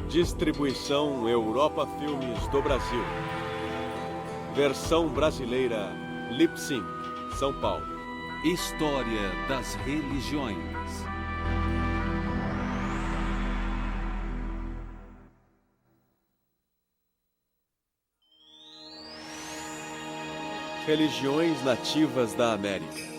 Distribuição Europa Filmes do Brasil. Versão brasileira Lip Sync, São Paulo. História das religiões. Religiões nativas da América.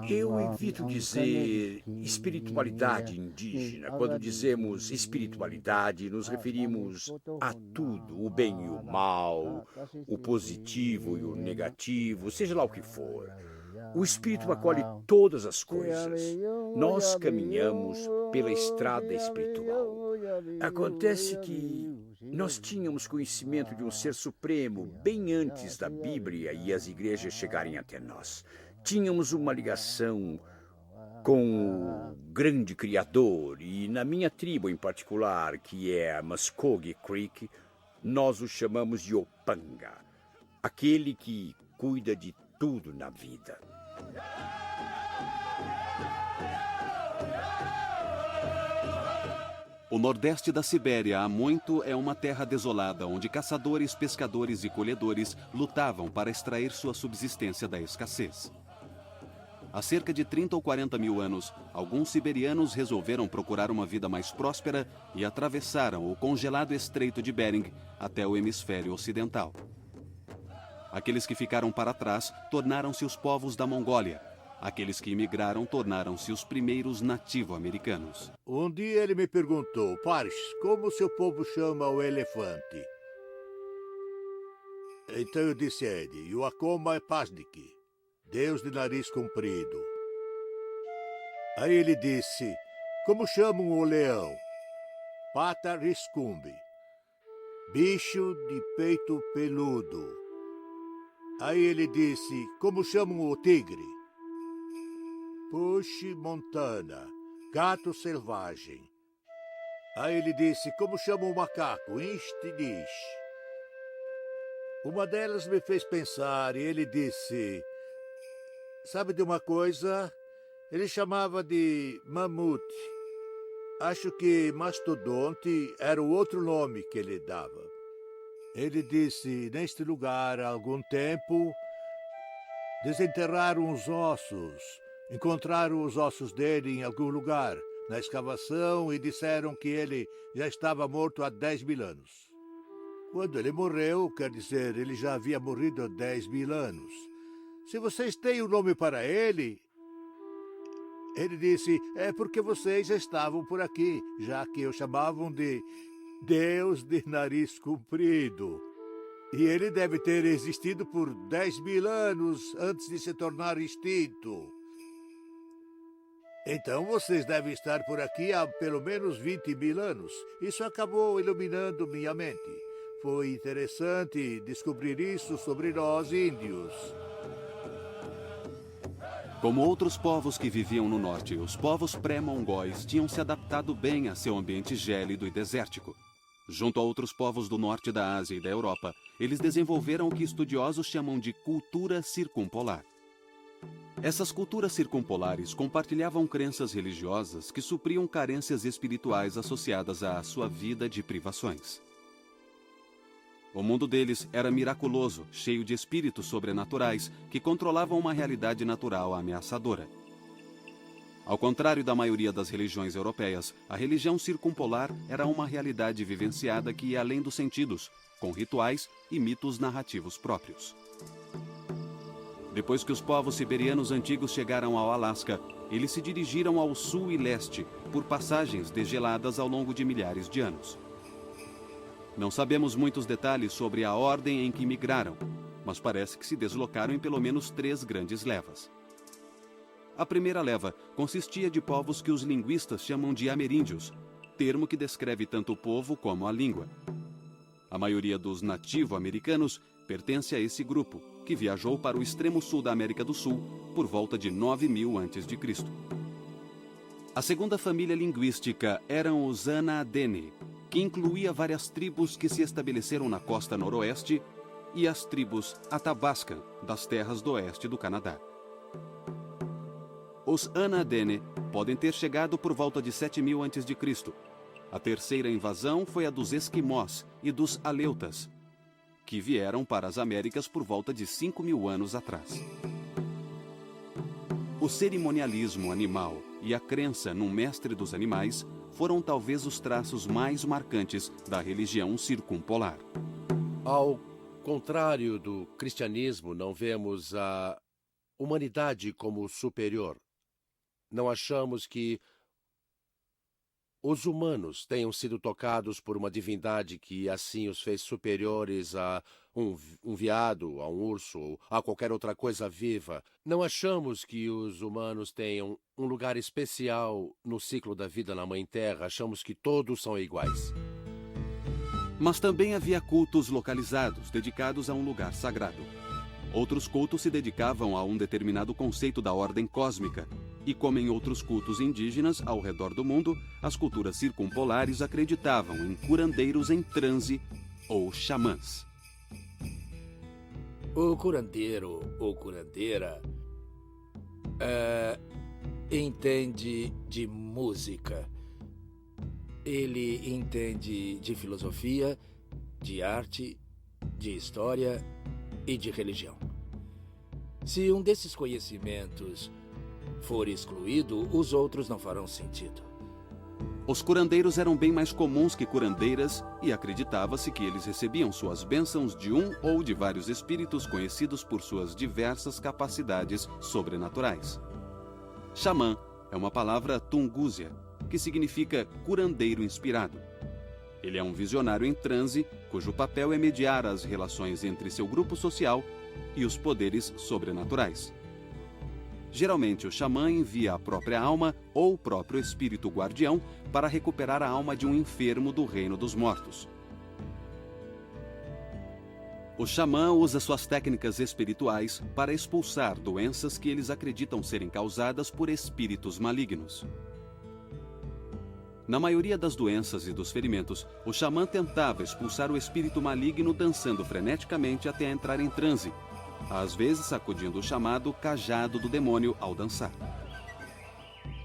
Eu evito dizer espiritualidade indígena. Quando dizemos espiritualidade, nos referimos a tudo, o bem e o mal, o positivo e o negativo, seja lá o que for. O espírito acolhe todas as coisas. Nós caminhamos pela estrada espiritual. Acontece que nós tínhamos conhecimento de um ser supremo bem antes da Bíblia e as igrejas chegarem até nós. Tínhamos uma ligação com o grande Criador e na minha tribo em particular, que é a Muskogee Creek, nós o chamamos de Opanga, aquele que cuida de tudo na vida. O nordeste da Sibéria há muito é uma terra desolada, onde caçadores, pescadores e colhedores lutavam para extrair sua subsistência da escassez. Há cerca de 30 ou 40 mil anos, alguns siberianos resolveram procurar uma vida mais próspera e atravessaram o congelado Estreito de Bering até o hemisfério ocidental. Aqueles que ficaram para trás tornaram-se os povos da Mongólia. Aqueles que imigraram tornaram-se os primeiros nativo-americanos. Um dia ele me perguntou: Paris, como seu povo chama o elefante? Então eu disse a ele: Yuakoma Pasnik, Deus de nariz comprido. Aí ele disse: como chamam o leão? Pata riscumbi, bicho de peito peludo. Aí ele disse: como chamam o tigre? Puxe Montana, gato selvagem. Aí ele disse: como chamam o macaco? Instinish. Uma delas me fez pensar e ele disse: sabe de uma coisa? Ele chamava de mamute. Acho que mastodonte era o outro nome que ele dava. Ele disse: neste lugar, há algum tempo, desenterraram os ossos. Encontraram os ossos dele em algum lugar, na escavação, e disseram que ele já estava morto há 10 mil anos. Quando ele morreu, quer dizer, ele já havia morrido há 10 mil anos. Se vocês têm um nome para ele... Ele disse: é porque vocês já estavam por aqui, já que o chamavam de Deus de nariz comprido. E ele deve ter existido por 10 mil anos antes de se tornar extinto. Então vocês devem estar por aqui há pelo menos 20 mil anos. Isso acabou iluminando minha mente. Foi interessante descobrir isso sobre nós, índios. Como outros povos que viviam no norte, os povos pré-mongóis tinham se adaptado bem a seu ambiente gélido e desértico. Junto a outros povos do norte da Ásia e da Europa, eles desenvolveram o que estudiosos chamam de cultura circumpolar. Essas culturas circumpolares compartilhavam crenças religiosas que supriam carências espirituais associadas à sua vida de privações. O mundo deles era miraculoso, cheio de espíritos sobrenaturais que controlavam uma realidade natural ameaçadora. Ao contrário da maioria das religiões europeias, a religião circumpolar era uma realidade vivenciada que ia além dos sentidos, com rituais e mitos narrativos próprios. Depois que os povos siberianos antigos chegaram ao Alasca, eles se dirigiram ao sul e leste por passagens degeladas ao longo de milhares de anos. Não sabemos muitos detalhes sobre a ordem em que migraram, mas parece que se deslocaram em pelo menos 3 grandes levas. A primeira leva consistia de povos que os linguistas chamam de ameríndios, termo que descreve tanto o povo como a língua. A maioria dos nativo-americanos pertence a esse grupo, que viajou para o extremo sul da América do Sul por volta de 9000 a.C. A segunda família linguística eram os Anaadene, que incluía várias tribos que se estabeleceram na costa noroeste, e as tribos Athabascan, das terras do oeste do Canadá. Os Anaadene podem ter chegado por volta de 7000 a.C. A terceira invasão foi a dos Esquimós e dos Aleutas, que vieram para as Américas por volta de 5000 anos atrás. O cerimonialismo animal e a crença num mestre dos animais foram talvez os traços mais marcantes da religião circumpolar. Ao contrário do cristianismo, não vemos a humanidade como superior. Não achamos que os humanos tenham sido tocados por uma divindade que assim os fez superiores a um veado, a um urso ou a qualquer outra coisa viva. Não achamos que os humanos tenham um lugar especial no ciclo da vida na Mãe Terra. Achamos que todos são iguais. Mas também havia cultos localizados, dedicados a um lugar sagrado. Outros cultos se dedicavam a um determinado conceito da ordem cósmica. E como em outros cultos indígenas ao redor do mundo, as culturas circumpolares acreditavam em curandeiros em transe ou xamãs. O curandeiro ou curandeira entende de música. Ele entende de filosofia, de arte, de história e de religião. Se um desses conhecimentos for excluído, os outros não farão sentido. Os curandeiros eram bem mais comuns que curandeiras e acreditava-se que eles recebiam suas bênçãos de um ou de vários espíritos conhecidos por suas diversas capacidades sobrenaturais. Xamã é uma palavra tungúzia, que significa curandeiro inspirado. Ele é um visionário em transe, cujo papel é mediar as relações entre seu grupo social e os poderes sobrenaturais. Geralmente, o xamã envia a própria alma ou o próprio espírito guardião para recuperar a alma de um enfermo do reino dos mortos. O xamã usa suas técnicas espirituais para expulsar doenças que eles acreditam serem causadas por espíritos malignos. Na maioria das doenças e dos ferimentos, o xamã tentava expulsar o espírito maligno dançando freneticamente até entrar em transe, às vezes sacudindo o chamado cajado do demônio ao dançar.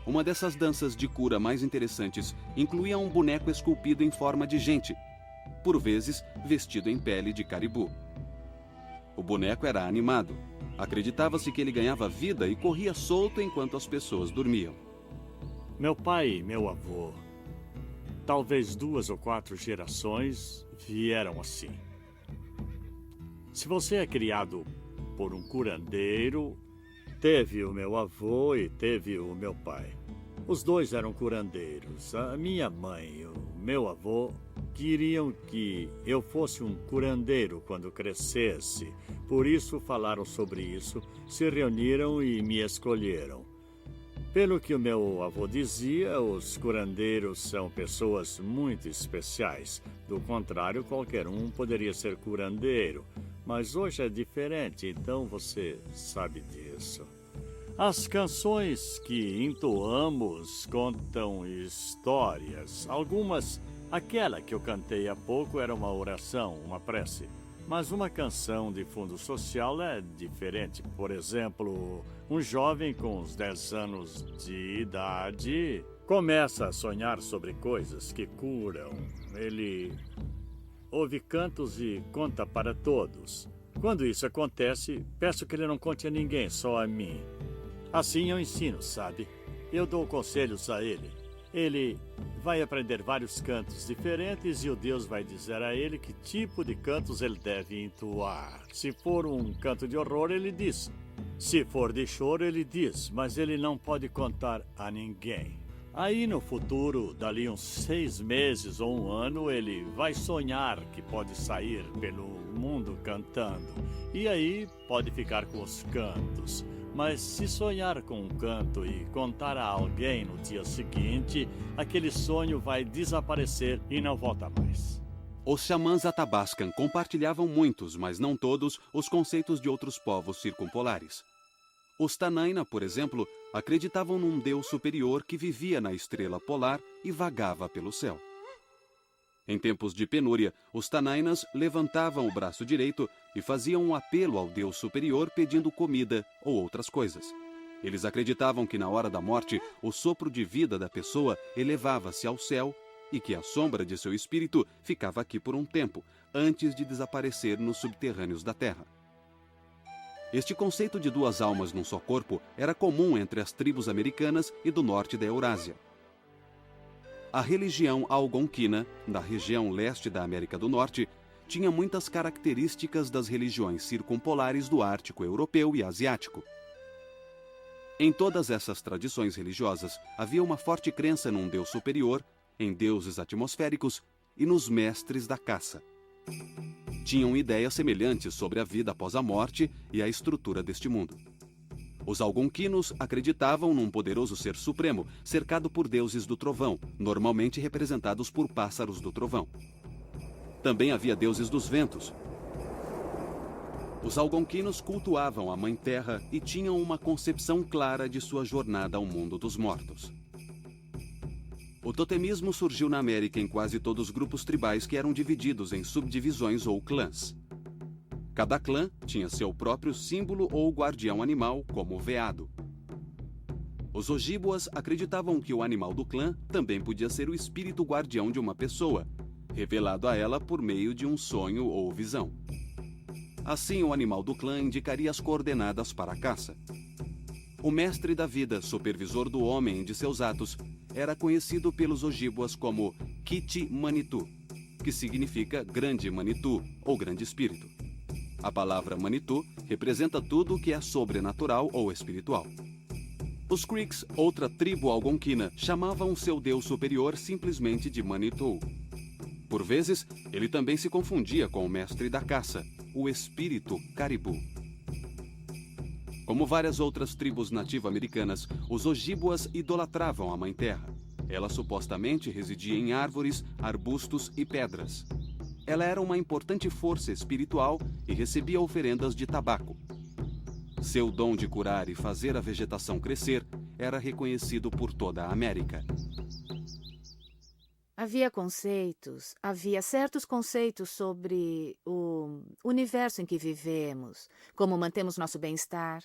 Uma dessas danças de cura mais interessantes incluía um boneco esculpido em forma de gente, por vezes vestido em pele de caribu. O boneco era animado. Acreditava-se que ele ganhava vida e corria solto enquanto as pessoas dormiam. Meu pai e meu avô, talvez 2 ou 4 gerações, vieram assim. Se você é criado por um curandeiro, teve o meu avô e teve o meu pai. Os dois eram curandeiros. A minha mãe e o meu avô queriam que eu fosse um curandeiro quando crescesse. Por isso falaram sobre isso, se reuniram e me escolheram. Pelo que o meu avô dizia, os curandeiros são pessoas muito especiais. Do contrário, qualquer um poderia ser curandeiro. Mas hoje é diferente, então você sabe disso. As canções que entoamos contam histórias. Algumas, aquela que eu cantei há pouco era uma oração, uma prece. Mas uma canção de fundo social é diferente. Por exemplo, um jovem com uns 10 anos de idade começa a sonhar sobre coisas que curam. Ele ouve cantos e conta para todos. Quando isso acontece, peço que ele não conte a ninguém, só a mim. Assim eu ensino, sabe? Eu dou conselhos a ele. Ele vai aprender vários cantos diferentes e o Deus vai dizer a ele que tipo de cantos ele deve entoar. Se for um canto de horror, ele diz. Se for de choro, ele diz, mas ele não pode contar a ninguém. Aí no futuro, dali uns 6 meses ou um ano, ele vai sonhar que pode sair pelo mundo cantando. E aí pode ficar com os cantos. Mas se sonhar com um canto e contar a alguém no dia seguinte, aquele sonho vai desaparecer e não volta mais. Os xamãs Athabascan compartilhavam muitos, mas não todos, os conceitos de outros povos circumpolares. Os Tanaina, por exemplo, acreditavam num deus superior que vivia na estrela polar e vagava pelo céu. Em tempos de penúria, os Tanainas levantavam o braço direito e faziam um apelo ao deus superior pedindo comida ou outras coisas. Eles acreditavam que na hora da morte, o sopro de vida da pessoa elevava-se ao céu e que a sombra de seu espírito ficava aqui por um tempo, antes de desaparecer nos subterrâneos da terra. Este conceito de 2 almas num só corpo era comum entre as tribos americanas e do norte da Eurásia. A religião algonquina, da região leste da América do Norte, tinha muitas características das religiões circumpolares do Ártico europeu e asiático. Em todas essas tradições religiosas, havia uma forte crença num deus superior, em deuses atmosféricos e nos mestres da caça. Tinham ideias semelhantes sobre a vida após a morte e a estrutura deste mundo. Os algonquinos acreditavam num poderoso ser supremo, cercado por deuses do trovão, normalmente representados por pássaros do trovão. Também havia deuses dos ventos. Os algonquinos cultuavam a Mãe Terra e tinham uma concepção clara de sua jornada ao mundo dos mortos. O totemismo surgiu na América em quase todos os grupos tribais que eram divididos em subdivisões ou clãs. Cada clã tinha seu próprio símbolo ou guardião animal, como o veado. Os Ojibwas acreditavam que o animal do clã também podia ser o espírito guardião de uma pessoa, revelado a ela por meio de um sonho ou visão. Assim, o animal do clã indicaria as coordenadas para a caça. O mestre da vida, supervisor do homem e de seus atos, era conhecido pelos Ojibwas como Kiti Manitou, que significa grande Manitou ou grande espírito. A palavra Manitou representa tudo o que é sobrenatural ou espiritual. Os Creeks, outra tribo algonquina, chamavam seu deus superior simplesmente de Manitou. Por vezes, ele também se confundia com o mestre da caça, o espírito Caribou. Como várias outras tribos nativo-americanas, os Ojibwas idolatravam a Mãe Terra. Ela supostamente residia em árvores, arbustos e pedras. Ela era uma importante força espiritual e recebia oferendas de tabaco. Seu dom de curar e fazer a vegetação crescer era reconhecido por toda a América. Havia certos conceitos sobre o universo em que vivemos, como mantemos nosso bem-estar,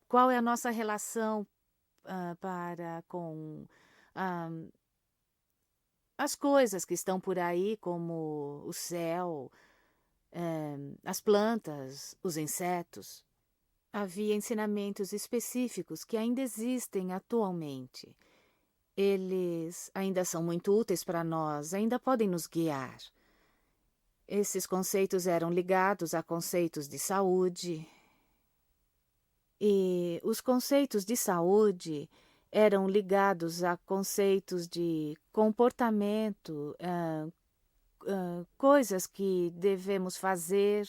qual é a nossa relação com as coisas que estão por aí, como o céu, as plantas, os insetos. Havia ensinamentos específicos que ainda existem atualmente. Eles ainda são muito úteis para nós, ainda podem nos guiar. Esses conceitos eram ligados a conceitos de saúde. E os conceitos de saúde eram ligados a conceitos de comportamento, coisas que devemos fazer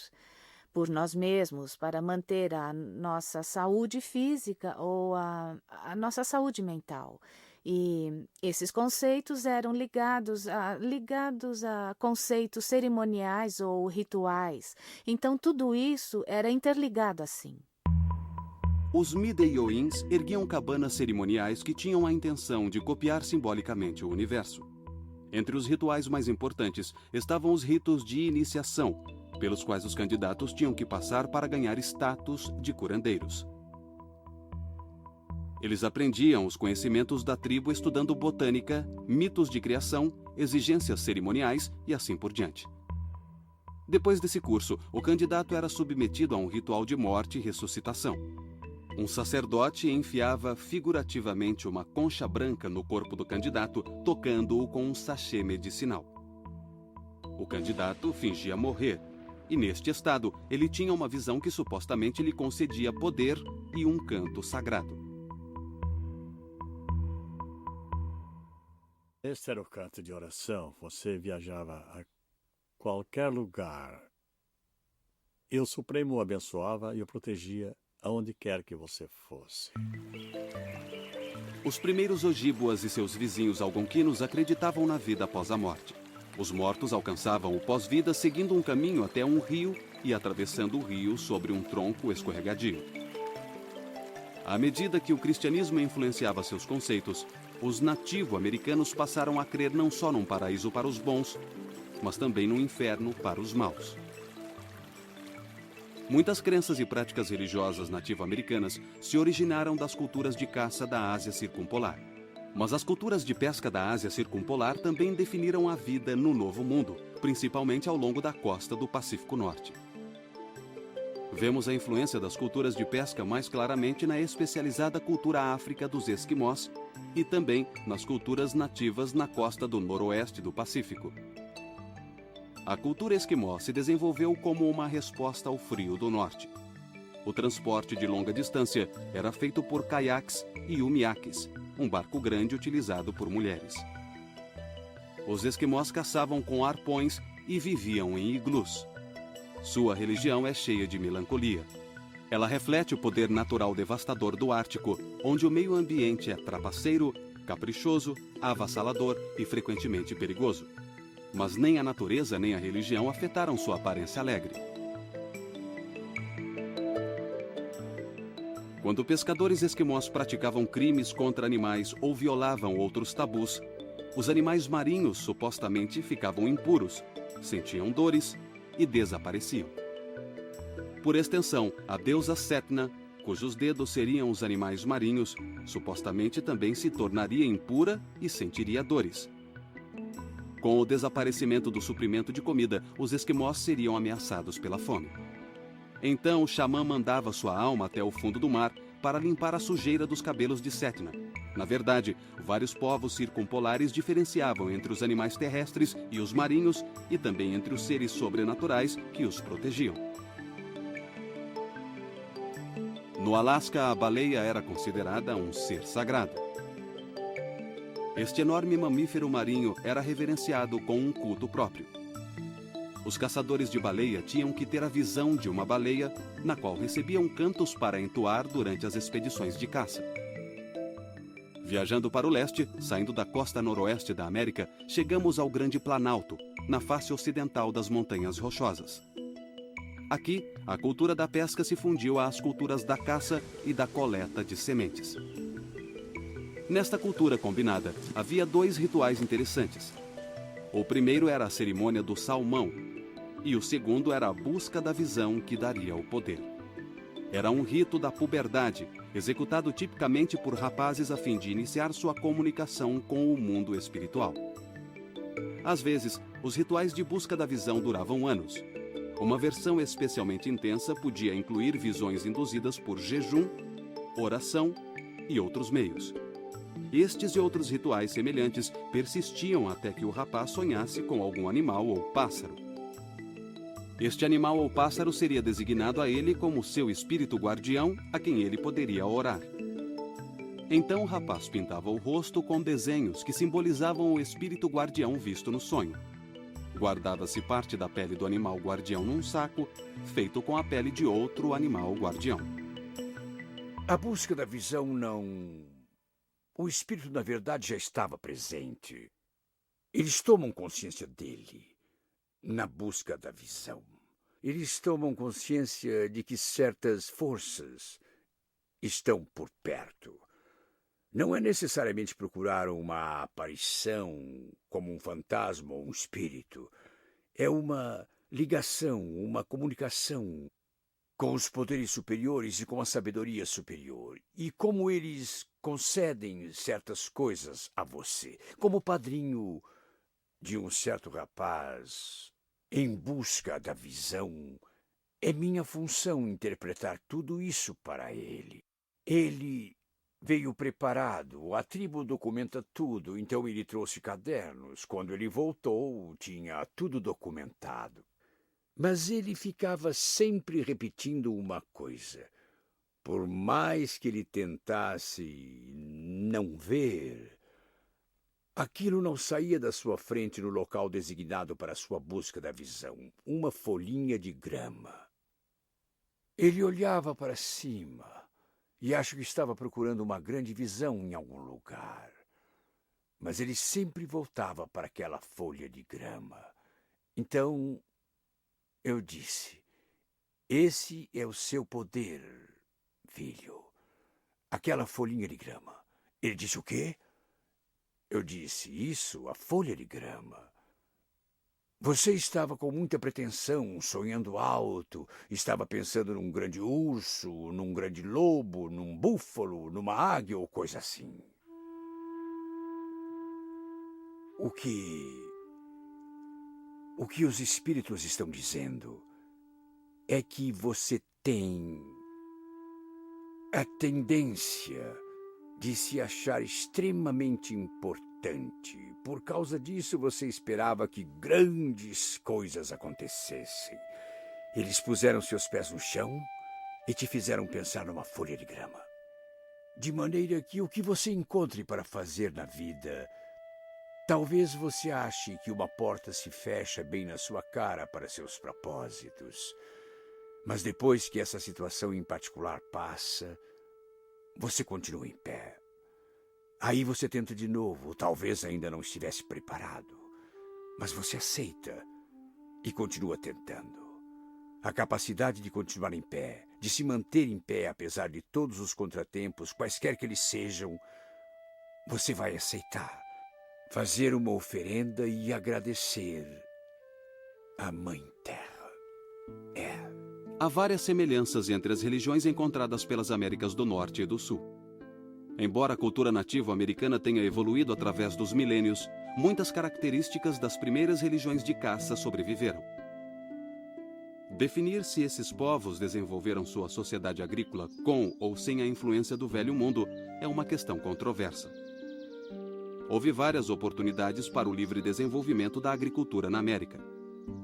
por nós mesmos para manter a nossa saúde física ou a nossa saúde mental. E esses conceitos eram ligados a conceitos cerimoniais ou rituais. Então, tudo isso era interligado assim. Os Mideioins erguiam cabanas cerimoniais que tinham a intenção de copiar simbolicamente o universo. Entre os rituais mais importantes estavam os ritos de iniciação, pelos quais os candidatos tinham que passar para ganhar status de curandeiros. Eles aprendiam os conhecimentos da tribo estudando botânica, mitos de criação, exigências cerimoniais e assim por diante. Depois desse curso, o candidato era submetido a um ritual de morte e ressuscitação. Um sacerdote enfiava figurativamente uma concha branca no corpo do candidato, tocando-o com um sachê medicinal. O candidato fingia morrer, e neste estado ele tinha uma visão que supostamente lhe concedia poder e um canto sagrado. Este era o canto de oração. Você viajava a qualquer lugar. E o Supremo o abençoava e o protegia aonde quer que você fosse. Os primeiros Ojibwas e seus vizinhos algonquinos acreditavam na vida após a morte. Os mortos alcançavam o pós-vida seguindo um caminho até um rio e atravessando o rio sobre um tronco escorregadio. À medida que o cristianismo influenciava seus conceitos, os nativo-americanos passaram a crer não só num paraíso para os bons, mas também num inferno para os maus. Muitas crenças e práticas religiosas nativo-americanas se originaram das culturas de caça da Ásia circumpolar. Mas as culturas de pesca da Ásia circumpolar também definiram a vida no Novo Mundo, principalmente ao longo da costa do Pacífico Norte. Vemos a influência das culturas de pesca mais claramente na especializada cultura áfrica dos esquimós e também nas culturas nativas na costa do noroeste do Pacífico. A cultura esquimó se desenvolveu como uma resposta ao frio do norte. O transporte de longa distância era feito por caiaques e umiaques, um barco grande utilizado por mulheres. Os esquimós caçavam com arpões e viviam em iglus. Sua religião é cheia de melancolia. Ela reflete o poder natural devastador do Ártico, onde o meio ambiente é trapaceiro, caprichoso, avassalador e frequentemente perigoso. Mas nem a natureza nem a religião afetaram sua aparência alegre. Quando pescadores esquimós praticavam crimes contra animais ou violavam outros tabus, os animais marinhos supostamente ficavam impuros, sentiam dores e desapareciam. Por extensão, a deusa Setna, cujos dedos seriam os animais marinhos, supostamente também se tornaria impura e sentiria dores. Com o desaparecimento do suprimento de comida, os esquimós seriam ameaçados pela fome. Então o xamã mandava sua alma até o fundo do mar para limpar a sujeira dos cabelos de Setna. Na verdade, vários povos circumpolares diferenciavam entre os animais terrestres e os marinhos e também entre os seres sobrenaturais que os protegiam. No Alasca, a baleia era considerada um ser sagrado. Este enorme mamífero marinho era reverenciado com um culto próprio. Os caçadores de baleia tinham que ter a visão de uma baleia, na qual recebiam cantos para entoar durante as expedições de caça. Viajando para o leste, saindo da costa noroeste da América, chegamos ao Grande Planalto, na face ocidental das Montanhas Rochosas. Aqui, a cultura da pesca se fundiu às culturas da caça e da coleta de sementes. Nesta cultura combinada, havia dois rituais interessantes. O primeiro era a cerimônia do salmão, e o segundo era a busca da visão que daria o poder. Era um rito da puberdade, executado tipicamente por rapazes a fim de iniciar sua comunicação com o mundo espiritual. Às vezes, os rituais de busca da visão duravam anos. Uma versão especialmente intensa podia incluir visões induzidas por jejum, oração e outros meios. Estes e outros rituais semelhantes persistiam até que o rapaz sonhasse com algum animal ou pássaro. Este animal ou pássaro seria designado a ele como seu espírito guardião, a quem ele poderia orar. Então o rapaz pintava o rosto com desenhos que simbolizavam o espírito guardião visto no sonho. Guardava-se parte da pele do animal guardião num saco, feito com a pele de outro animal guardião. A busca da visão não... O espírito, na verdade, já estava presente. Eles tomam consciência dele na busca da visão. Eles tomam consciência de que certas forças estão por perto. Não é necessariamente procurar uma aparição como um fantasma ou um espírito. É uma ligação, uma comunicação com os poderes superiores e com a sabedoria superior. E como eles concedem certas coisas a você. Como o padrinho de um certo rapaz Em busca da visão, é minha função interpretar tudo isso para ele. Ele veio preparado, a tribo documenta tudo, então ele trouxe cadernos. Quando ele voltou, tinha tudo documentado. Mas ele ficava sempre repetindo uma coisa. Por mais que ele tentasse não ver, aquilo não saía da sua frente no local designado para sua busca da visão, uma folhinha de grama. Ele olhava para cima e acho que estava procurando uma grande visão em algum lugar. Mas ele sempre voltava para aquela folha de grama. Então, eu disse, esse é o seu poder, filho. Aquela folhinha de grama. Ele disse, o quê? Eu disse, isso, a folha de grama. Você estava com muita pretensão, sonhando alto, estava pensando num grande urso, num grande lobo, num búfalo, numa águia ou coisa assim. O que os espíritos estão dizendo é que você tem a tendência de se achar extremamente importante. Por causa disso, você esperava que grandes coisas acontecessem. Eles puseram seus pés no chão e te fizeram pensar numa folha de grama. De maneira que o que você encontre para fazer na vida, talvez você ache que uma porta se fecha bem na sua cara para seus propósitos. Mas depois que essa situação em particular passa, você continua em pé. Aí você tenta de novo, talvez ainda não estivesse preparado. Mas você aceita e continua tentando. A capacidade de continuar em pé, de se manter em pé apesar de todos os contratempos, quaisquer que eles sejam, você vai aceitar. Fazer uma oferenda e agradecer à Mãe Terra. Há várias semelhanças entre as religiões encontradas pelas Américas do Norte e do Sul. Embora a cultura nativo-americana tenha evoluído através dos milênios, muitas características das primeiras religiões de caça sobreviveram. Definir se esses povos desenvolveram sua sociedade agrícola com ou sem a influência do Velho Mundo é uma questão controversa. Houve várias oportunidades para o livre desenvolvimento da agricultura na América.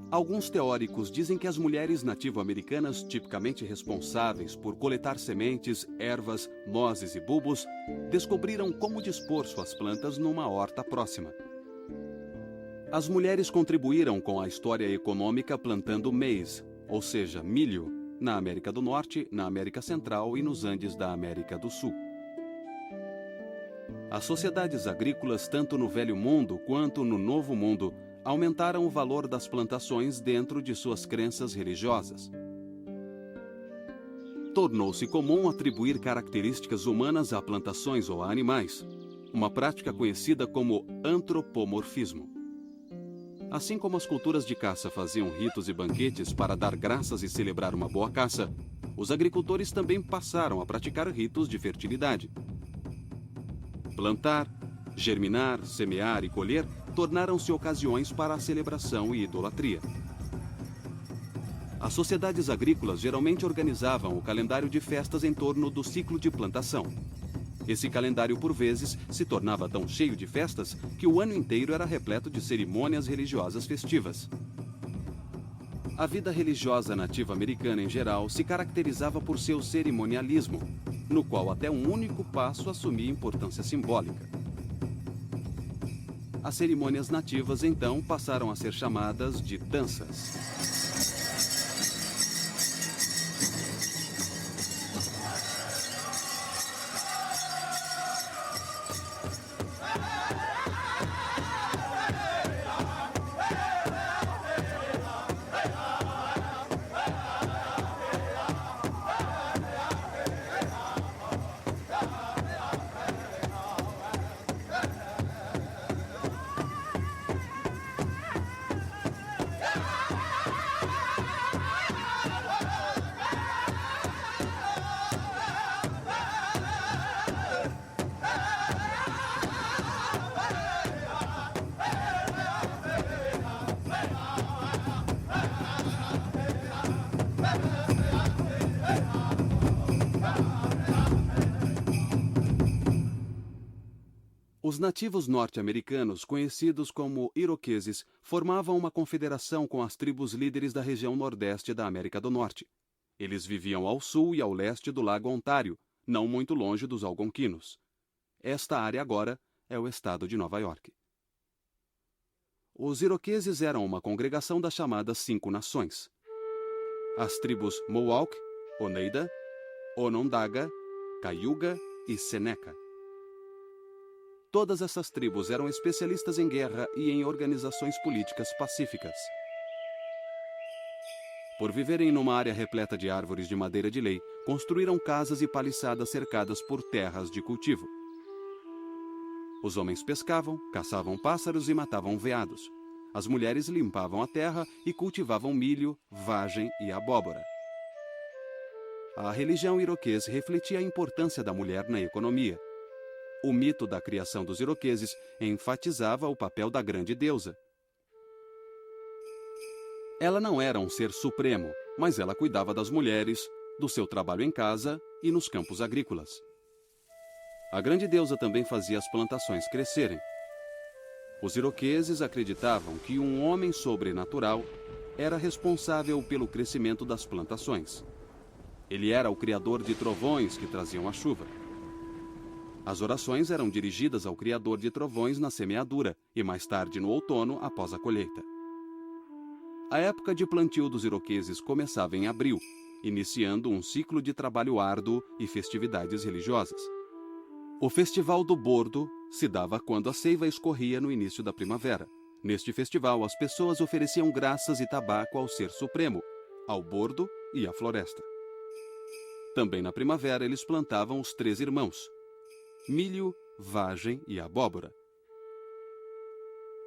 Alguns teóricos dizem que as mulheres nativo-americanas, tipicamente responsáveis por coletar sementes, ervas, nozes e bulbos, descobriram como dispor suas plantas numa horta próxima. As mulheres contribuíram com a história econômica plantando maize, ou seja, milho, na América do Norte, na América Central e nos Andes da América do Sul. As sociedades agrícolas, tanto no Velho Mundo quanto no Novo Mundo, aumentaram o valor das plantações dentro de suas crenças religiosas. Tornou-se comum atribuir características humanas a plantações ou a animais, uma prática conhecida como antropomorfismo. Assim como as culturas de caça faziam ritos e banquetes para dar graças e celebrar uma boa caça, os agricultores também passaram a praticar ritos de fertilidade. Plantar, germinar, semear e colher tornaram-se ocasiões para a celebração e idolatria. As sociedades agrícolas geralmente organizavam o calendário de festas em torno do ciclo de plantação. Esse calendário, por vezes, se tornava tão cheio de festas que o ano inteiro era repleto de cerimônias religiosas festivas. A vida religiosa nativa americana em geral se caracterizava por seu cerimonialismo, no qual até um único passo assumia importância simbólica. As cerimônias nativas, então, passaram a ser chamadas de danças. Os nativos norte-americanos, conhecidos como iroqueses, formavam uma confederação com as tribos líderes da região nordeste da América do Norte. Eles viviam ao sul e ao leste do Lago Ontário, não muito longe dos Algonquinos. Esta área agora é o estado de Nova York. Os iroqueses eram uma congregação das chamadas 5 Nações. As tribos Mohawk, Oneida, Onondaga, Cayuga e Seneca. Todas essas tribos eram especialistas em guerra e em organizações políticas pacíficas. Por viverem numa área repleta de árvores de madeira de lei, construíram casas e paliçadas cercadas por terras de cultivo. Os homens pescavam, caçavam pássaros e matavam veados. As mulheres limpavam a terra e cultivavam milho, vagem e abóbora. A religião iroquesa refletia a importância da mulher na economia. O mito da criação dos iroqueses enfatizava o papel da grande deusa. Ela não era um ser supremo, mas ela cuidava das mulheres, do seu trabalho em casa e nos campos agrícolas. A grande deusa também fazia as plantações crescerem. Os iroqueses acreditavam que um homem sobrenatural era responsável pelo crescimento das plantações. Ele era o criador de trovões que traziam a chuva. As orações eram dirigidas ao criador de trovões na semeadura e mais tarde no outono, após a colheita. A época de plantio dos iroqueses começava em abril, iniciando um ciclo de trabalho árduo e festividades religiosas. O Festival do Bordo se dava quando a seiva escorria no início da primavera. Neste festival, as pessoas ofereciam graças e tabaco ao Ser Supremo, ao bordo e à floresta. Também na primavera, eles plantavam os 3 irmãos: milho, vagem e abóbora.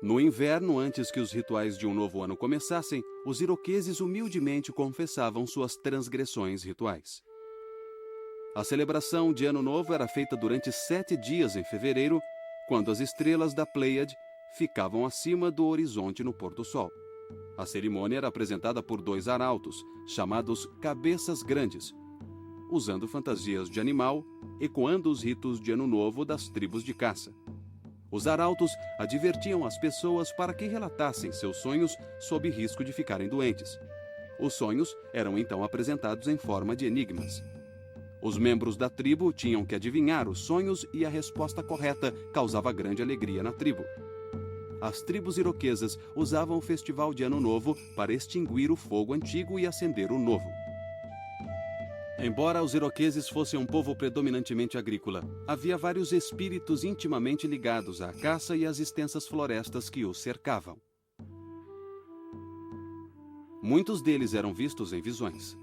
No inverno, antes que os rituais de um novo ano começassem, os iroqueses humildemente confessavam suas transgressões rituais. A celebração de Ano Novo era feita durante 7 dias em fevereiro, quando as estrelas da Pleiade ficavam acima do horizonte no pôr do sol. A cerimônia era apresentada por 2 arautos, chamados Cabeças Grandes, usando fantasias de animal, ecoando os ritos de Ano Novo das tribos de caça. Os arautos advertiam as pessoas para que relatassem seus sonhos sob risco de ficarem doentes. Os sonhos eram então apresentados em forma de enigmas. Os membros da tribo tinham que adivinhar os sonhos e a resposta correta causava grande alegria na tribo. As tribos iroquesas usavam o festival de Ano Novo para extinguir o fogo antigo e acender o novo. Embora os iroqueses fossem um povo predominantemente agrícola, havia vários espíritos intimamente ligados à caça e às extensas florestas que os cercavam. Muitos deles eram vistos em visões.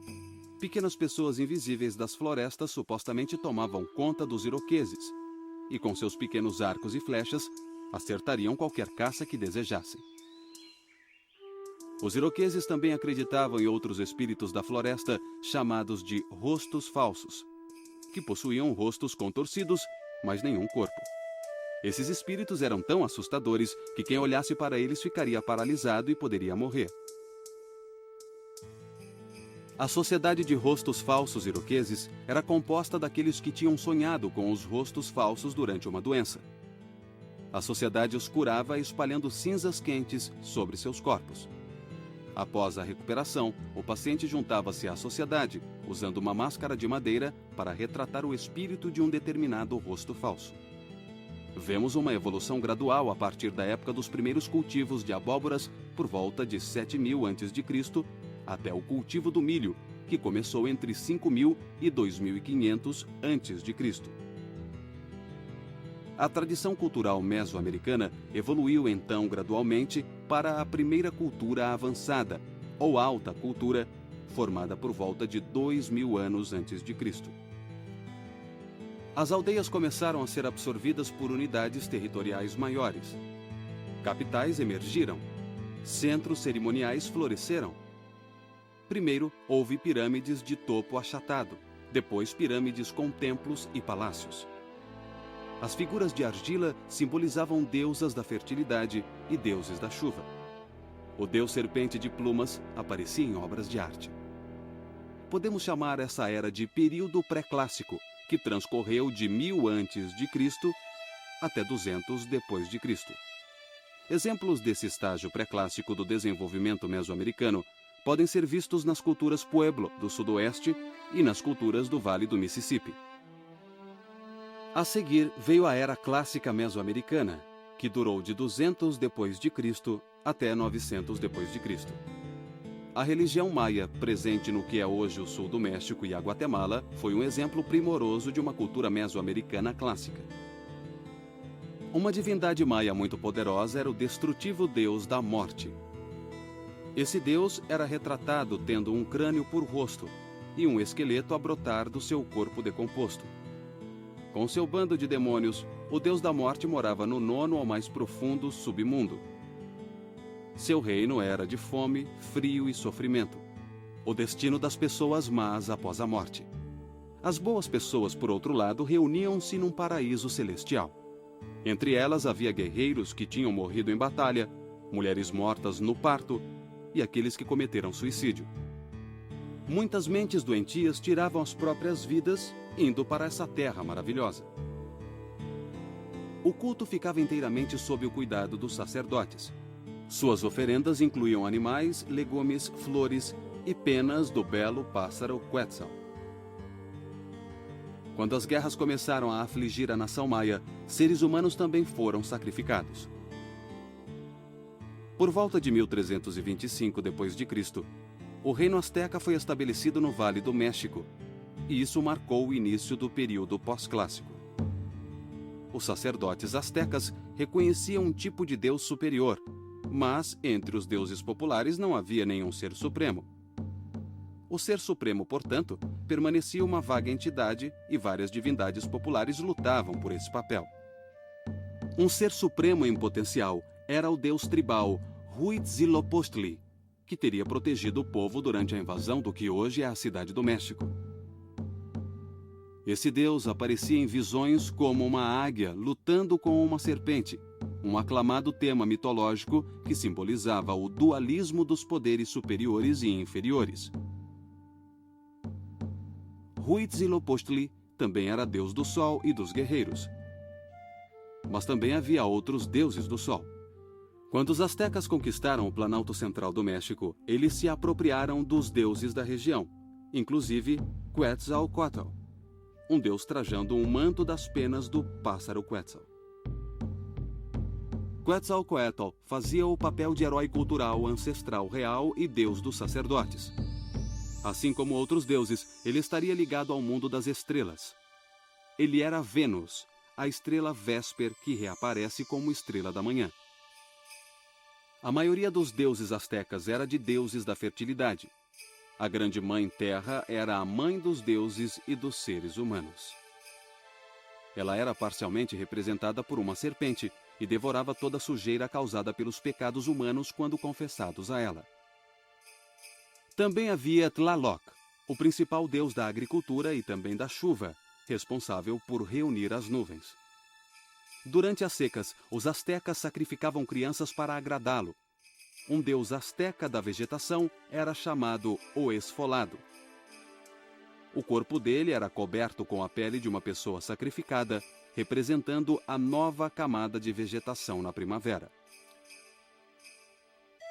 Pequenas pessoas invisíveis das florestas supostamente tomavam conta dos iroqueses e, com seus pequenos arcos e flechas, acertariam qualquer caça que desejassem. Os iroqueses também acreditavam em outros espíritos da floresta, chamados de rostos falsos, que possuíam rostos contorcidos, mas nenhum corpo. Esses espíritos eram tão assustadores que quem olhasse para eles ficaria paralisado e poderia morrer. A sociedade de rostos falsos iroqueses era composta daqueles que tinham sonhado com os rostos falsos durante uma doença. A sociedade os curava espalhando cinzas quentes sobre seus corpos. Após a recuperação, o paciente juntava-se à sociedade, usando uma máscara de madeira para retratar o espírito de um determinado rosto falso. Vemos uma evolução gradual a partir da época dos primeiros cultivos de abóboras por volta de 7.000 a.C. até o cultivo do milho, que começou entre 5.000 e 2.500 a.C. A tradição cultural mesoamericana evoluiu então gradualmente para a primeira cultura avançada, ou alta cultura, formada por volta de 2.000 anos antes de Cristo. As aldeias começaram a ser absorvidas por unidades territoriais maiores. Capitais emergiram. Centros cerimoniais floresceram. Primeiro, houve pirâmides de topo achatado, depois pirâmides com templos e palácios. As figuras de argila simbolizavam deusas da fertilidade e deuses da chuva. O deus serpente de plumas aparecia em obras de arte. Podemos chamar essa era de período pré-clássico, que transcorreu de 1000 a.C. até 200 depois de Cristo. Exemplos desse estágio pré-clássico do desenvolvimento mesoamericano podem ser vistos nas culturas Pueblo do sudoeste e nas culturas do Vale do Mississippi. A seguir veio a Era Clássica Mesoamericana, que durou de 200 depois de Cristo até 900 depois de Cristo. A religião maia, presente no que é hoje o sul do México e a Guatemala, foi um exemplo primoroso de uma cultura mesoamericana clássica. Uma divindade maia muito poderosa era o destrutivo deus da morte. Esse deus era retratado tendo um crânio por rosto e um esqueleto a brotar do seu corpo decomposto. Com seu bando de demônios, o deus da morte morava no 9º ou mais profundo submundo. Seu reino era de fome, frio e sofrimento, o destino das pessoas más após a morte. As boas pessoas, por outro lado, reuniam-se num paraíso celestial. Entre elas havia guerreiros que tinham morrido em batalha, mulheres mortas no parto e aqueles que cometeram suicídio. Muitas mentes doentias tiravam as próprias vidas indo para essa terra maravilhosa. O culto ficava inteiramente sob o cuidado dos sacerdotes. Suas oferendas incluíam animais, legumes, flores e penas do belo pássaro Quetzal. Quando as guerras começaram a afligir a nação maia, seres humanos também foram sacrificados. Por volta de 1325 d.C., o reino azteca foi estabelecido no Vale do México, e isso marcou o início do período pós-clássico. Os sacerdotes aztecas reconheciam um tipo de deus superior, mas entre os deuses populares não havia nenhum ser supremo. O ser supremo, portanto, permanecia uma vaga entidade e várias divindades populares lutavam por esse papel. Um ser supremo em potencial era o deus tribal Huitzilopochtli, que teria protegido o povo durante a invasão do que hoje é a Cidade do México. Esse deus aparecia em visões como uma águia lutando com uma serpente, um aclamado tema mitológico que simbolizava o dualismo dos poderes superiores e inferiores. Huitzilopochtli também era deus do sol e dos guerreiros. Mas também havia outros deuses do sol. Quando os astecas conquistaram o Planalto Central do México, eles se apropriaram dos deuses da região, inclusive Quetzalcóatl, um deus trajando um manto das penas do pássaro Quetzal. Quetzalcóatl fazia o papel de herói cultural ancestral real e deus dos sacerdotes. Assim como outros deuses, ele estaria ligado ao mundo das estrelas. Ele era Vênus, a estrela Vésper que reaparece como estrela da manhã. A maioria dos deuses astecas era de deuses da fertilidade. A grande mãe Terra era a mãe dos deuses e dos seres humanos. Ela era parcialmente representada por uma serpente e devorava toda a sujeira causada pelos pecados humanos quando confessados a ela. Também havia Tlaloc, o principal deus da agricultura e também da chuva, responsável por reunir as nuvens. Durante as secas, os astecas sacrificavam crianças para agradá-lo. Um deus asteca da vegetação era chamado o Esfolado. O corpo dele era coberto com a pele de uma pessoa sacrificada, representando a nova camada de vegetação na primavera.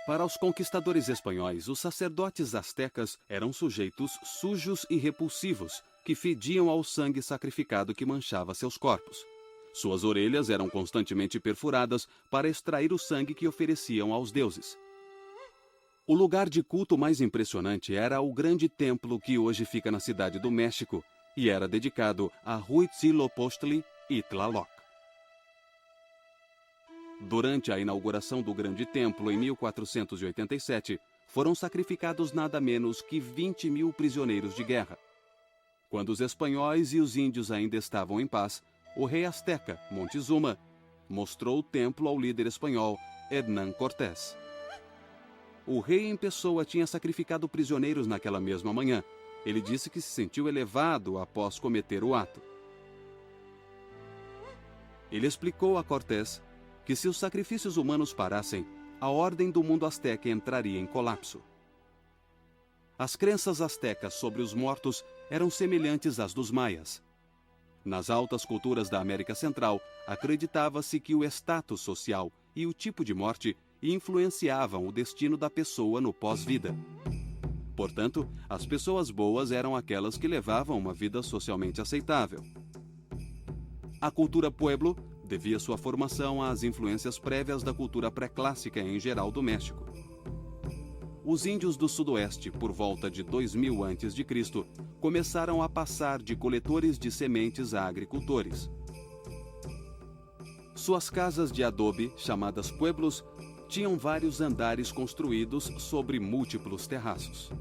Para os conquistadores espanhóis, os sacerdotes astecas eram sujeitos sujos e repulsivos, que fediam ao sangue sacrificado que manchava seus corpos. Suas orelhas eram constantemente perfuradas para extrair o sangue que ofereciam aos deuses. O lugar de culto mais impressionante era o grande templo que hoje fica na Cidade do México e era dedicado a Huitzilopochtli e Tlaloc. Durante a inauguração do grande templo em 1487, foram sacrificados nada menos que 20.000 prisioneiros de guerra. Quando os espanhóis e os índios ainda estavam em paz, o rei asteca, Montezuma, mostrou o templo ao líder espanhol, Hernán Cortés. O rei em pessoa tinha sacrificado prisioneiros naquela mesma manhã. Ele disse que se sentiu elevado após cometer o ato. Ele explicou a Cortés que se os sacrifícios humanos parassem, a ordem do mundo asteca entraria em colapso. As crenças astecas sobre os mortos eram semelhantes às dos maias. Nas altas culturas da América Central, acreditava-se que o status social e o tipo de morte influenciavam o destino da pessoa no pós-vida. Portanto, as pessoas boas eram aquelas que levavam uma vida socialmente aceitável. A cultura Pueblo devia sua formação às influências prévias da cultura pré-clássica em geral do México. Os índios do sudoeste, por volta de 2000 a.C., começaram a passar de coletores de sementes a agricultores. Suas casas de adobe, chamadas pueblos, tinham vários andares construídos sobre múltiplos terraços.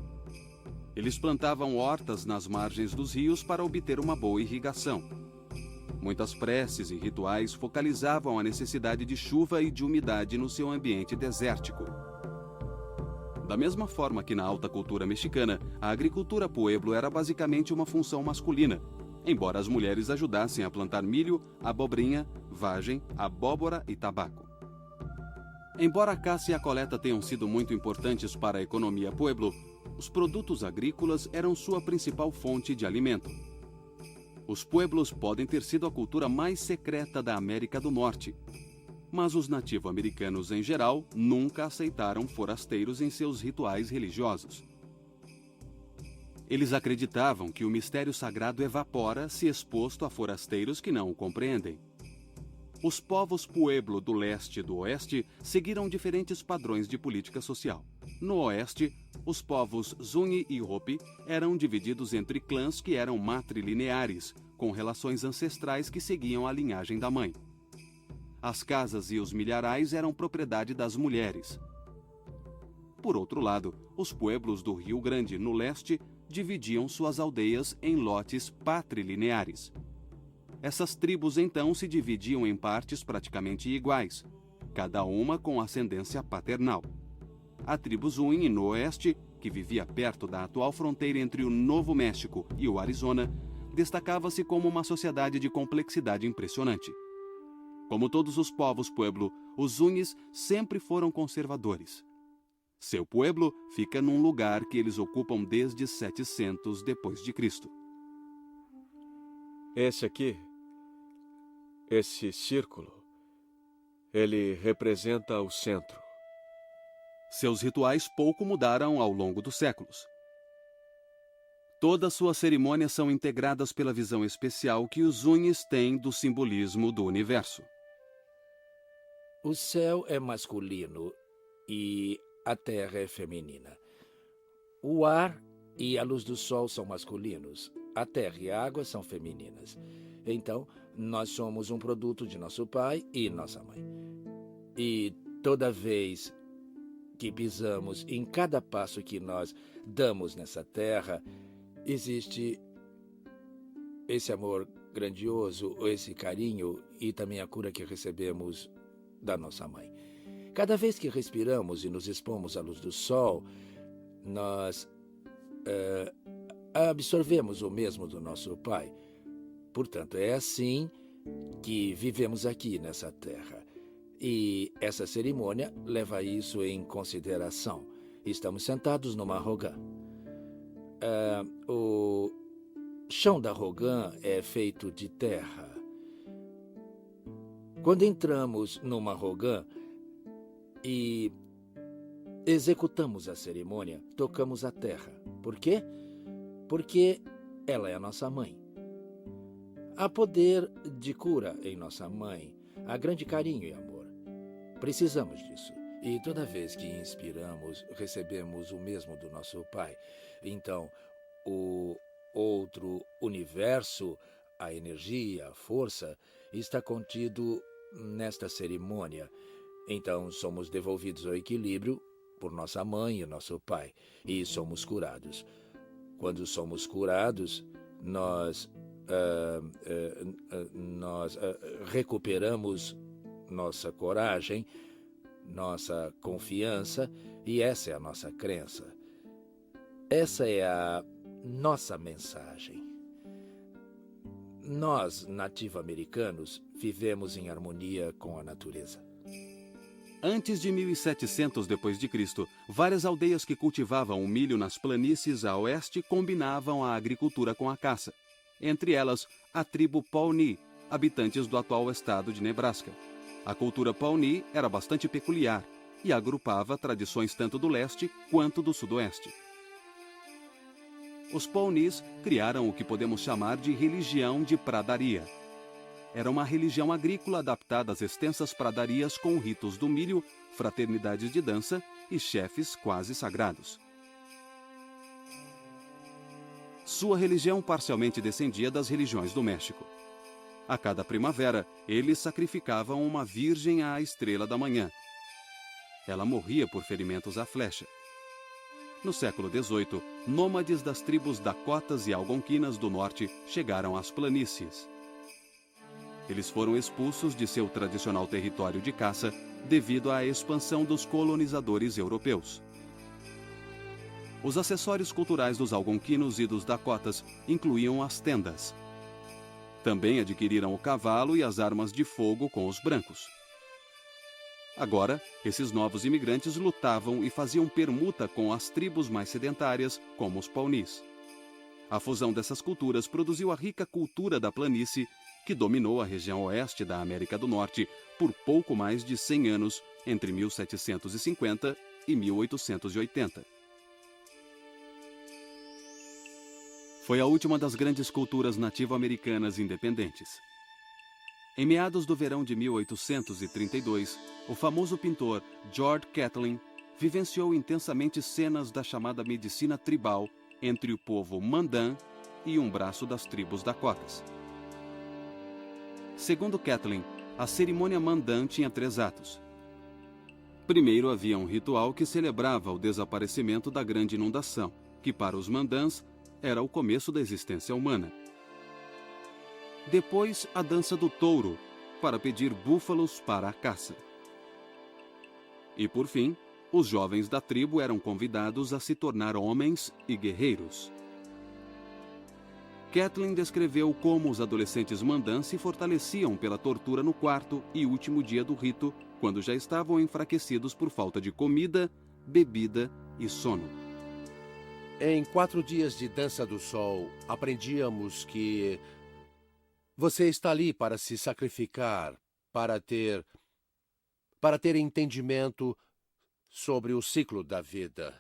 Eles plantavam hortas nas margens dos rios para obter uma boa irrigação. Muitas preces e rituais focalizavam a necessidade de chuva e de umidade no seu ambiente desértico. Da mesma forma que na alta cultura mexicana, a agricultura pueblo era basicamente uma função masculina, embora as mulheres ajudassem a plantar milho, abobrinha, vagem, abóbora e tabaco. Embora a caça e a coleta tenham sido muito importantes para a economia pueblo, os produtos agrícolas eram sua principal fonte de alimento. Os pueblos podem ter sido a cultura mais secreta da América do Norte, mas os nativo-americanos em geral nunca aceitaram forasteiros em seus rituais religiosos. Eles acreditavam que o mistério sagrado evapora se exposto a forasteiros que não o compreendem. Os povos Pueblo do leste e do oeste seguiram diferentes padrões de política social. No oeste, os povos Zuni e Hopi eram divididos entre clãs que eram matrilineares, com relações ancestrais que seguiam a linhagem da mãe. As casas e os milharais eram propriedade das mulheres. Por outro lado, os pueblos do Rio Grande, no leste, dividiam suas aldeias em lotes patrilineares. Essas tribos então se dividiam em partes praticamente iguais, cada uma com ascendência paternal. A tribo Zuni, no oeste, que vivia perto da atual fronteira entre o Novo México e o Arizona, destacava-se como uma sociedade de complexidade impressionante. Como todos os povos pueblo, os Zunis sempre foram conservadores. Seu pueblo fica num lugar que eles ocupam desde 700 d.C. Esse aqui, esse círculo, ele representa o centro. Seus rituais pouco mudaram ao longo dos séculos. Todas suas cerimônias são integradas pela visão especial que os Zunis têm do simbolismo do universo. O céu é masculino e a terra é feminina. O ar e a luz do sol são masculinos. A terra e a água são femininas. Então, nós somos um produto de nosso pai e nossa mãe. E toda vez que pisamos, em cada passo que nós damos nessa terra, existe esse amor grandioso, esse carinho e também a cura que recebemos da nossa mãe. Cada vez que respiramos e nos expomos à luz do sol, nós absorvemos o mesmo do nosso pai. Portanto, é assim que vivemos aqui nessa terra. E essa cerimônia leva isso em consideração. Estamos sentados numa rogã. O chão da rogã é feito de terra. Quando entramos numa rogã e executamos a cerimônia, tocamos a terra. Por quê? Porque ela é a nossa mãe. Há poder de cura em nossa mãe. Há grande carinho e amor. Precisamos disso. E toda vez que inspiramos, recebemos o mesmo do nosso pai. Então, o outro universo, a energia, a força, está contido nesta cerimônia. Então, somos devolvidos ao equilíbrio por nossa mãe e nosso pai. E somos curados. Quando somos curados, nós recuperamos nossa coragem, nossa confiança, e essa é a nossa crença. Essa é a nossa mensagem. Nós, nativo-americanos, vivemos em harmonia com a natureza. Antes de 1700 d.C., várias aldeias que cultivavam o milho nas planícies a oeste combinavam a agricultura com a caça. Entre elas, a tribo Pawnee, habitantes do atual estado de Nebraska. A cultura Pawnee era bastante peculiar e agrupava tradições tanto do leste quanto do sudoeste. Os Pawnees criaram o que podemos chamar de religião de pradaria. Era uma religião agrícola adaptada às extensas pradarias com ritos do milho, fraternidades de dança e chefes quase sagrados. Sua religião parcialmente descendia das religiões do México. A cada primavera, eles sacrificavam uma virgem à estrela da manhã. Ela morria por ferimentos à flecha. No século XVIII, nômades das tribos Dakotas e Algonquinas do norte chegaram às planícies. Eles foram expulsos de seu tradicional território de caça devido à expansão dos colonizadores europeus. Os acessórios culturais dos algonquinos e dos dakotas incluíam as tendas. Também adquiriram o cavalo e as armas de fogo com os brancos. Agora, esses novos imigrantes lutavam e faziam permuta com as tribos mais sedentárias, como os Pawnees. A fusão dessas culturas produziu a rica cultura da planície, que dominou a região oeste da América do Norte por pouco mais de 100 anos, entre 1750 e 1880. Foi a última das grandes culturas nativo-americanas independentes. Em meados do verão de 1832, o famoso pintor George Catlin vivenciou intensamente cenas da chamada medicina tribal entre o povo Mandan e um braço das tribos Dakotas. Segundo Catlin, a cerimônia Mandan tinha 3 atos. Primeiro havia um ritual que celebrava o desaparecimento da grande inundação, que para os Mandans era o começo da existência humana. Depois, a dança do touro, para pedir búfalos para a caça. E por fim, os jovens da tribo eram convidados a se tornar homens e guerreiros. Catlin descreveu como os adolescentes Mandans se fortaleciam pela tortura no quarto e último dia do rito, quando já estavam enfraquecidos por falta de comida, bebida e sono. Em 4 dias de dança do sol, aprendíamos que você está ali para se sacrificar, para ter entendimento sobre o ciclo da vida.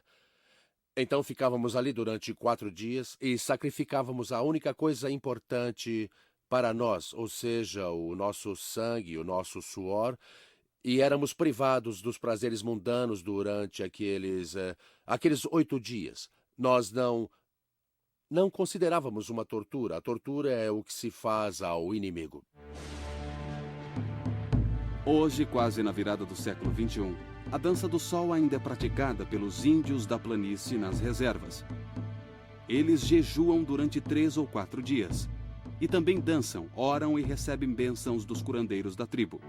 Então ficávamos ali durante 4 dias e sacrificávamos a única coisa importante para nós, ou seja, o nosso sangue, o nosso suor, e éramos privados dos prazeres mundanos durante aqueles 8 dias. Nós não considerávamos uma tortura. A tortura é o que se faz ao inimigo. Hoje, quase na virada do século XXI, a dança do sol ainda é praticada pelos índios da planície nas reservas. Eles jejuam durante 3 ou 4 dias. E também dançam, oram e recebem bênçãos dos curandeiros da tribo.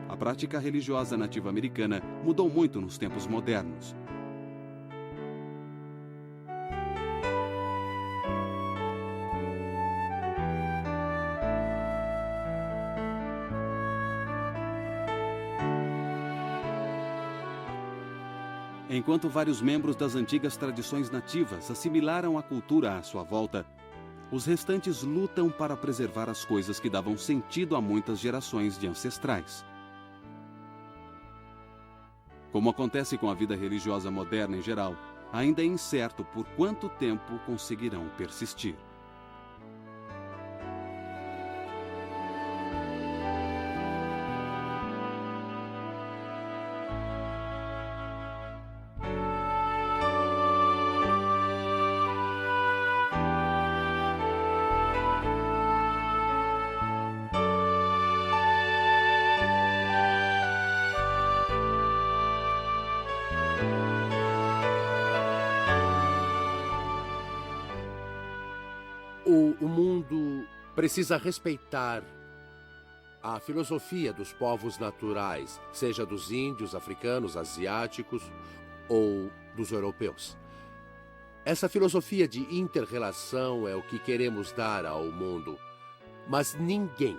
A prática religiosa nativa-americana mudou muito nos tempos modernos. Enquanto vários membros das antigas tradições nativas assimilaram a cultura à sua volta, os restantes lutam para preservar as coisas que davam sentido a muitas gerações de ancestrais. Como acontece com a vida religiosa moderna em geral, ainda é incerto por quanto tempo conseguirão persistir. O mundo precisa respeitar a filosofia dos povos naturais, seja dos índios, africanos, asiáticos ou dos europeus. Essa filosofia de inter-relação é o que queremos dar ao mundo, mas ninguém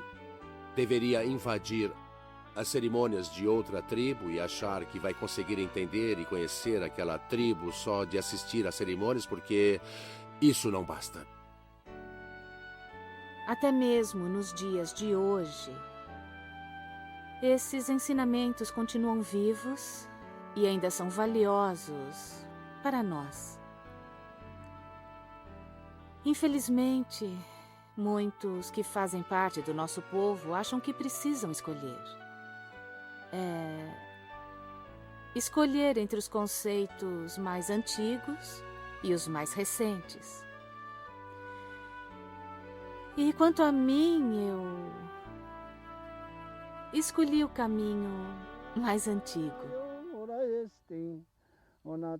deveria invadir as cerimônias de outra tribo e achar que vai conseguir entender e conhecer aquela tribo só de assistir às cerimônias, porque isso não basta. até mesmo nos dias de hoje, esses ensinamentos continuam vivos e ainda são valiosos para nós. Infelizmente, muitos que fazem parte do nosso povo acham que precisam escolher. Escolher entre os conceitos mais antigos e os mais recentes. E quanto a mim, eu escolhi o caminho mais antigo. Ona